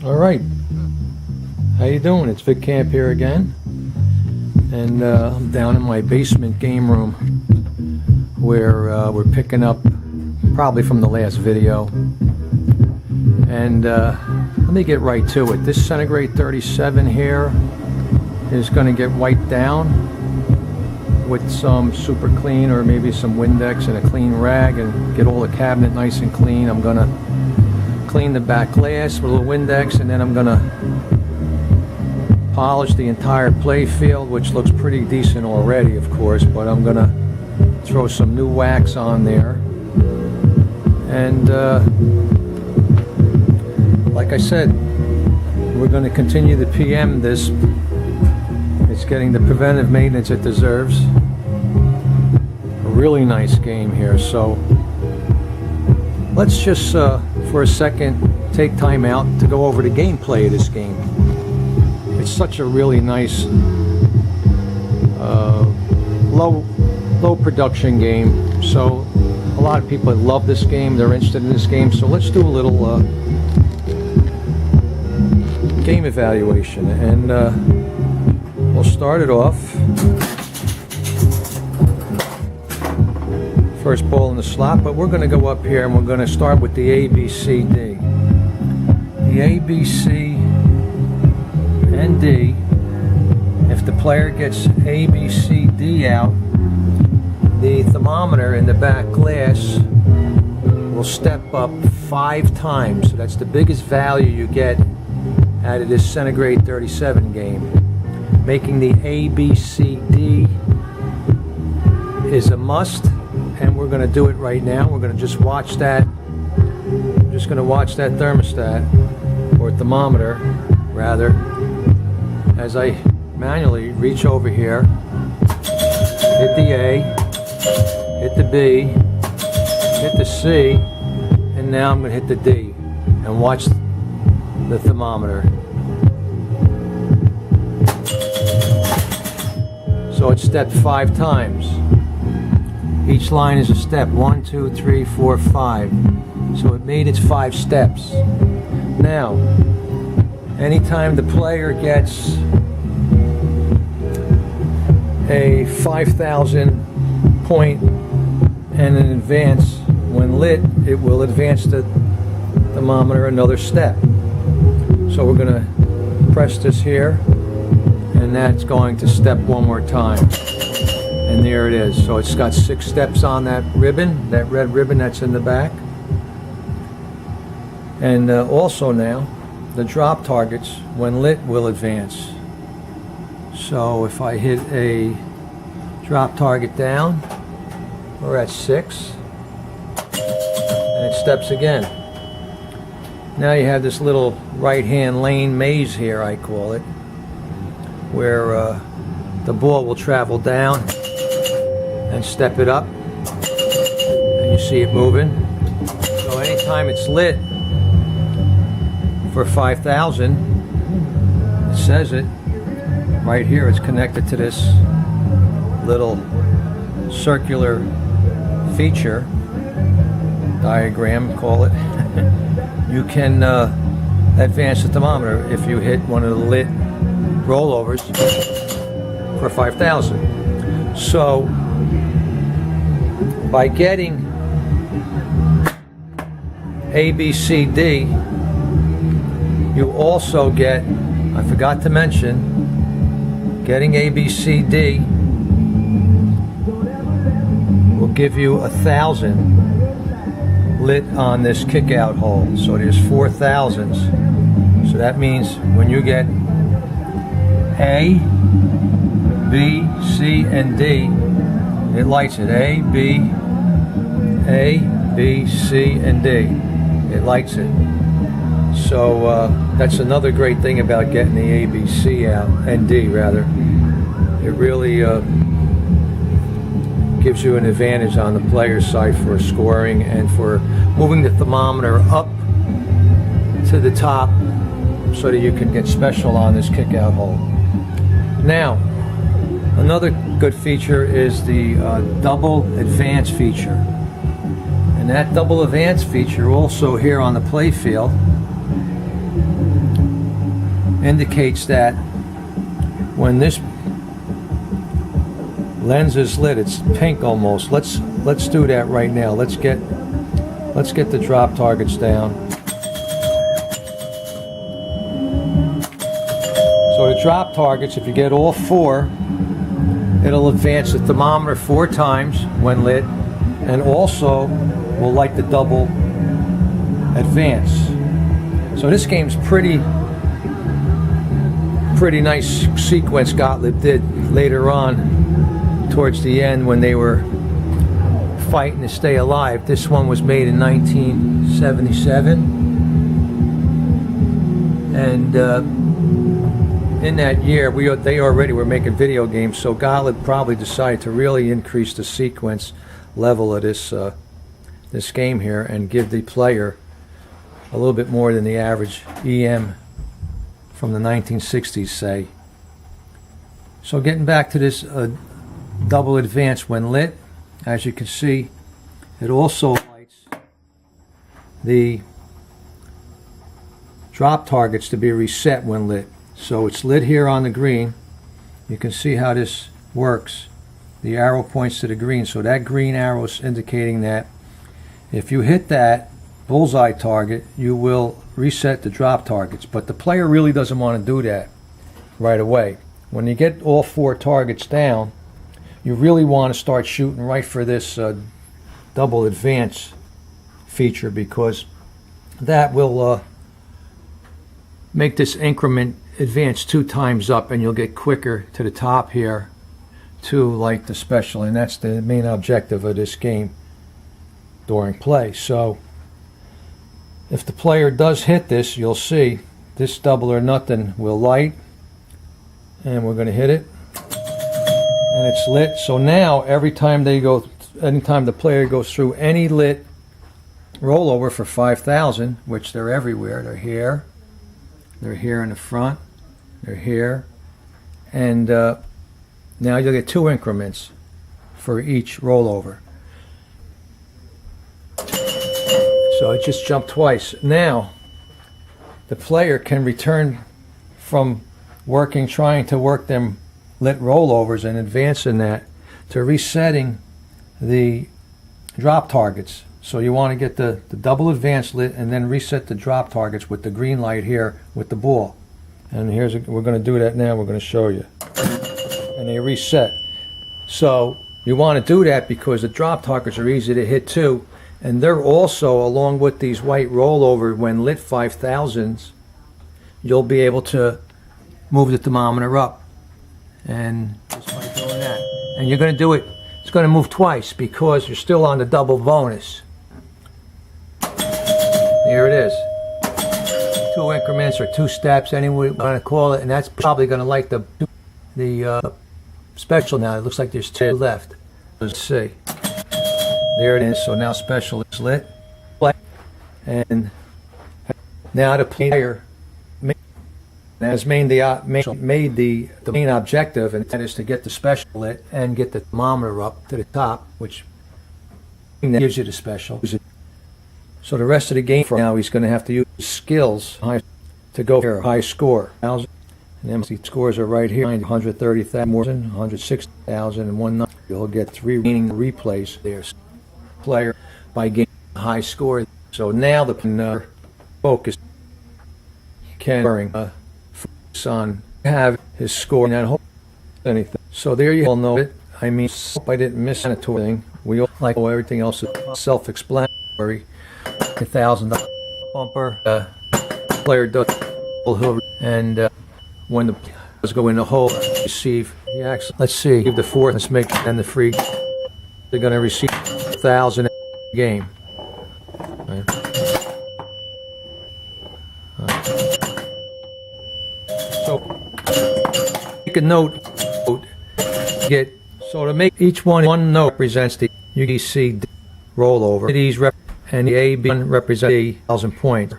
Alright, how you doing? It's Vic Camp here again, and I'm down in my basement game room where we're picking up probably from the last video. And let me get right to it. This Centigrade 37 here is going to get wiped down with some super clean or maybe some Windex and a clean rag and get all the cabinet nice and clean. I'm going to clean the back glass with a little Windex, and then I'm going to polish the entire play field, which looks pretty decent already, of course, but I'm going to throw some new wax on there. And like I said, we're going to continue to PM this. It's getting the preventive maintenance it deserves. A really nice game here. So let's just for a second take time out to go over the gameplay of this game. It's such a really nice low production game, so a lot of people love this game, they're interested in this game. So let's do a little game evaluation, and we'll start it off. First ball in the slot, but we're going to go up here and we're going to start with the A, B, C, D. The A, B, C, and D. If the player gets A, B, C, D out, the thermometer in the back glass will step up 5 times. So that's the biggest value you get out of this Centigrade 37 game. Making the A, B, C, D is a must, and we're going to do it right now. We're going to just watch that. I'm just going to watch that thermostat, or thermometer rather, as I manually reach over here, hit the A, hit the B, hit the C, and now I'm going to hit the D and watch the thermometer. So it stepped 5 times. Each line is a step. 1, 2, 3, 4, 5. So it made its 5 steps. Now, anytime the player gets a 5,000 point and an advance, when lit, it will advance the thermometer another step. So we're going to press this here, and that's going to step one more time. And there it is. So it's got 6 steps on that ribbon, that red ribbon that's in the back. And also now, the drop targets, when lit, will advance. So if I hit a drop target down, we're at 6, and it steps again. Now you have this little right-hand lane maze here, I call it, where the ball will travel down and step it up, and you see it moving. So anytime it's lit for 5,000, it says it right here. It's connected to this little circular feature diagram, call it. You can advance the thermometer if you hit one of the lit rollovers for 5,000. So by getting A, B, C, D, you also get, I forgot to mention, getting A, B, C, D will give you 1,000 lit on this kick out hole. So there's 4,000s. So that means when you get A, B, C, and D, it lights it. A, B, C, and D. It lights it. So that's another great thing about getting the A, B, C out, and D rather. It really gives you an advantage on the player's side for scoring and for moving the thermometer up to the top so that you can get special on this kick out hole. Now, another good feature is the double advance feature. And that double advance feature also here on the play field indicates that when this lens is lit, it's pink almost. Let's do that right now. Let's get the drop targets down. So the drop targets, if you get all 4, it'll advance the thermometer 4 times when lit, and also will light the double advance. So this game's pretty nice sequence Gottlieb did later on towards the end when they were fighting to stay alive. This one was made in 1977, and in that year they already were making video games, so Gottlieb probably decided to really increase the sequence level of this game here and give the player a little bit more than the average EM from the 1960s, say. So getting back to this double advance when lit, as you can see, it also lights the drop targets to be reset when lit. So it's lit here on the green. You can see how this works. The arrow points to the green, so that green arrow is indicating that if you hit that bullseye target, you will reset the drop targets. But the player really doesn't want to do that right away. When you get all 4 targets down, you really want to start shooting right for this double advance feature, because that will make this increment advance 2 times up, and you'll get quicker to the top here to light the special, and that's the main objective of this game during play. So if the player does hit this, you'll see this double or nothing will light, and we're going to hit it, and it's lit. So now anytime the player goes through any lit rollover for 5,000, which they're everywhere, they're here in the front, they're here, and now you'll get 2 increments for each rollover. So it just jumped twice. Now the player can return from trying to work them lit rollovers and advancing that to resetting the drop targets. So you want to get the double advance lit and then reset the drop targets with the green light here with the ball. And we're going to do that now. We're going to show you. And they reset. So you want to do that because the drop targets are easy to hit too, and they're also, along with these white rollover when lit 5,000s, you'll be able to move the thermometer up, and just by doing that, and you're going to do it, it's going to move twice because you're still on the double bonus. Here it is, 2 increments or 2 steps, anyway you want to call it, and that's probably going to light the special. Now it looks like there's 2 left. Let's see. There it is. So now special is lit, and now the player has made the main objective, and that is to get the special lit and get the thermometer up to the top, which gives you the special. So the rest of the game from now, he's going to have to use skills to go for a high score. And then the scores are right here: 130,000, 160,000, and 190. You'll get 3 remaining replays there. Player by getting a high score. So now the focus can focus on have his score and not anything. So there you all know it. I mean, hope I didn't miss anything. We all like everything else is self-explanatory. $1,000 bumper. Player does, and when the players go in the hole, receive. Let's see. Give the 4th. Let's make and the free. They're going to receive 1,000 in the game. Right. So make a note. So to make each one note represents the UDC rollover. These and the AB represents the 1,000 points.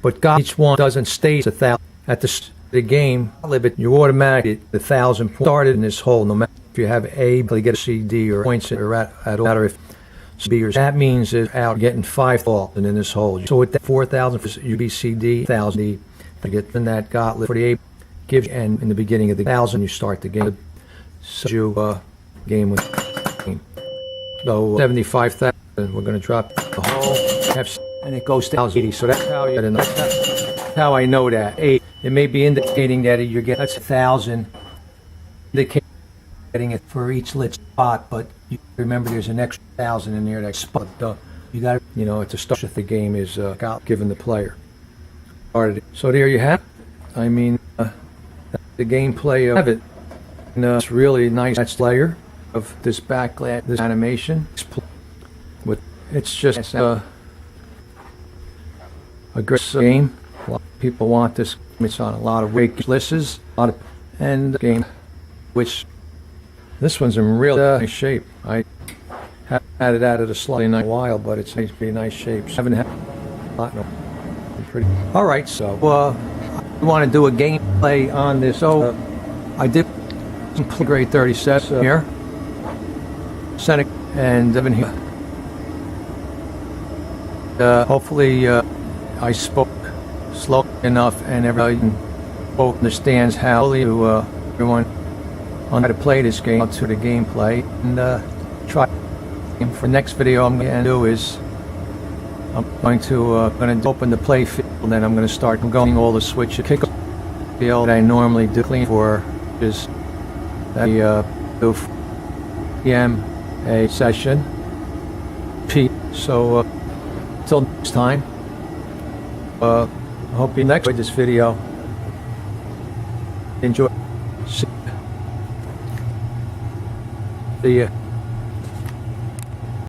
But each one doesn't stay 1,000 at the game limit. You automatically the 1,000 points started in this hole. No matter if you have A, you get a C, D, or points or at all matter if B or that means it's out getting 5,000 in this hole. So with that 4,000 for UBCD, 1,000 to get in that gauntlet for the A. gives you, and in the beginning of the 1,000 you start the game. So you game with game. So 75,000, we're going to drop the whole F, and it goes to 1,080. So that's how you. That's how I know that. It may be indicating that you're getting that's 1,000. Indicating getting it for each lit spot, but you remember there's an extra 1,000 in there. That spot. You got to start if the game is given the player. So there you have. I mean, the gameplay of it. And, it's really nice layer of this backlit, this animation. It's just a great game. A lot of people want this. It's on a lot of wake lists, and the game, which this one's in real nice shape. I haven't had it out of the slot in a while, but it's pretty nice shape. I haven't had a lot. No, pretty. All right, so I want to do a gameplay on this. So I did some Centigrade 37 here, Centigrade, and I've been here. Hopefully, I spoke slow enough, and everyone understands how everyone on how to play this game to the gameplay. And try. For next video, I'm going to do is I'm going to open the play field, and then I'm going to start going all the switches. Kick field that I normally do clean for is the PM a session. So until next time, I hope you enjoyed this video. Enjoy. See ya.